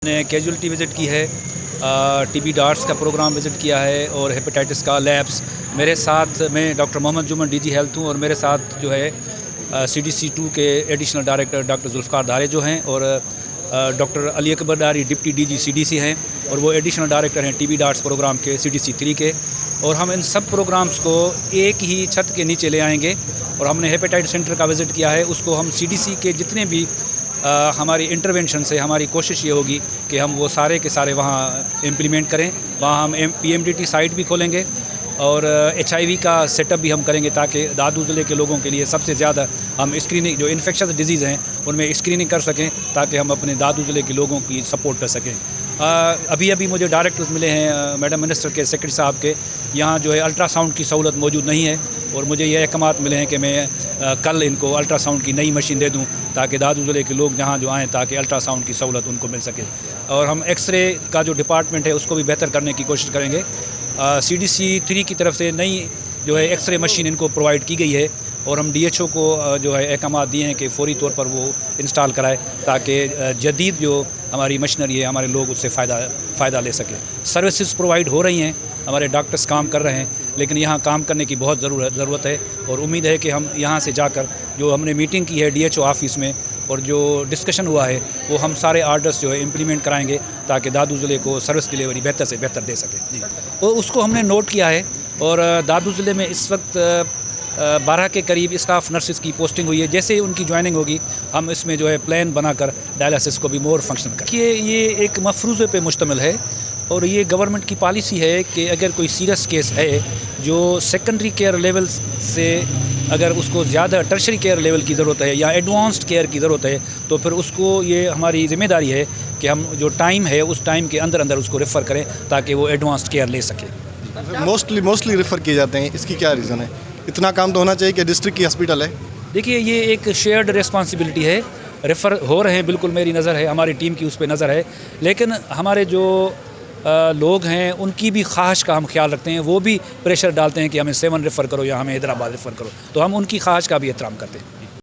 نے casualty visit کی ہے، ٹی بی ڈارٹس کا پروگرام وزٹ کیا ہے اور ہیپیٹائٹس کا لیبس. میرے ساتھ میں ڈاکٹر محمد جمن ڈی جی ہیلتھ ہوں، اور میرے ساتھ جو ہے CDC2 کے ایڈیشنل ڈائریکٹر ڈاکٹر ذوالفقار دھارے جو ہیں، اور ڈاکٹر علی اکبر ڈاری ڈپٹی DG CDC ہیں، اور وہ ایڈیشنل ڈائریکٹر ہیں ٹی بی ڈارٹس پروگرام کے CDC3 کے. اور ہم ان سب پروگرامز کو ایک ہی چھت کے نیچے لے آئیں گے. اور ہم نے ہیپیٹائٹس سینٹر کا وزٹ کیا ہے، اس کو ہم CDC کے جتنے بھی ہماری انٹروینشن سے ہماری کوشش یہ ہوگی کہ ہم وہ سارے کے سارے وہاں امپلیمنٹ کریں. وہاں ہم PMDT سائٹ بھی کھولیں گے اور HIV کا سیٹ اپ بھی ہم کریں گے، تاکہ دادو ضلع کے لوگوں کے لیے سب سے زیادہ ہم اسکریننگ جو انفیکشس ڈیزیز ہیں ان میں اسکریننگ کر سکیں، تاکہ ہم اپنے دادو ضلع کے لوگوں کی سپورٹ کر سکیں. ابھی مجھے ڈائریکٹرز ملے ہیں میڈم منسٹر کے سیکرٹری صاحب کے، یہاں جو ہے الٹرا ساؤنڈ کی سہولت موجود نہیں ہے، اور مجھے یہ احکامات ملے ہیں کہ میں کل ان کو الٹرا ساؤنڈ کی نئی مشین دے دوں، تاکہ دادو ضلع کے لوگ جہاں جو آئیں تاکہ الٹرا ساؤنڈ کی سہولت ان کو مل سکے. اور ہم ایکس رے کا جو ڈپارٹمنٹ ہے اس کو بھی بہتر کرنے کی کوشش کریں گے. CDC3 کی طرف سے نئی جو ہے ایکس رے مشین ان کو پرووائڈ کی گئی ہے، اور ہم DHO کو جو ہے احکامات دیے ہیں کہ فوری طور پر وہ انسٹال کرائے، تاکہ جدید جو ہماری مشینری ہے ہمارے لوگ اس سے فائدہ لے سکیں. سروسز پرووائڈ ہو رہی ہیں، ہمارے ڈاکٹرز کام کر رہے ہیں، لیکن یہاں کام کرنے کی بہت ضرورت ہے. اور امید ہے کہ ہم یہاں سے جا کر جو ہم نے میٹنگ کی ہے DHO آفس میں اور جو ڈسکشن ہوا ہے وہ ہم سارے آرڈرز جو ہے امپلیمنٹ کرائیں گے، تاکہ دادو ضلع کو سروس ڈیلیوری بہتر سے بہتر دے سکیں. جی، اور اس کو ہم نے نوٹ کیا ہے. اور دادو ضلع میں اس وقت 12 کے قریب اسٹاف نرسز کی پوسٹنگ ہوئی ہے. جیسے ان کی جوائننگ ہوگی ہم اس میں جو ہے پلان بنا کر ڈائلسس کو بھی مور فنکشنل کریں. یہ ایک مفروضے پہ مشتمل ہے، اور یہ گورنمنٹ کی پالیسی ہے کہ اگر کوئی سیریس کیس ہے جو سیکنڈری کیئر لیول سے اگر اس کو زیادہ ٹرشری کیئر لیول کی ضرورت ہے یا ایڈوانسڈ کیئر کی ضرورت ہے، تو پھر اس کو یہ ہماری ذمہ داری ہے کہ ہم جو ٹائم ہے اس ٹائم کے اندر اس کو ریفر کریں، تاکہ وہ ایڈوانسڈ کیئر لے سکے. موسٹلی ریفر کیے جاتے ہیں، اس کی کیا ریزن ہے؟ اتنا کام تو ہونا چاہیے کہ ڈسٹرکٹ کی ہاسپٹل ہے. دیکھیے، یہ ایک شیئرڈ ریسپانسبلٹی ہے. ریفر ہو رہے ہیں، بالکل میری نظر ہے، ہماری ٹیم کی اس پہ نظر ہے، لیکن ہمارے جو لوگ ہیں ان کی بھی خواہش کا ہم خیال رکھتے ہیں. وہ بھی پریشر ڈالتے ہیں کہ ہمیں 7 ریفر کرو یا ہمیں حیدرآباد ریفر کرو، تو ہم ان کی خواہش کا بھی احترام کرتے ہیں.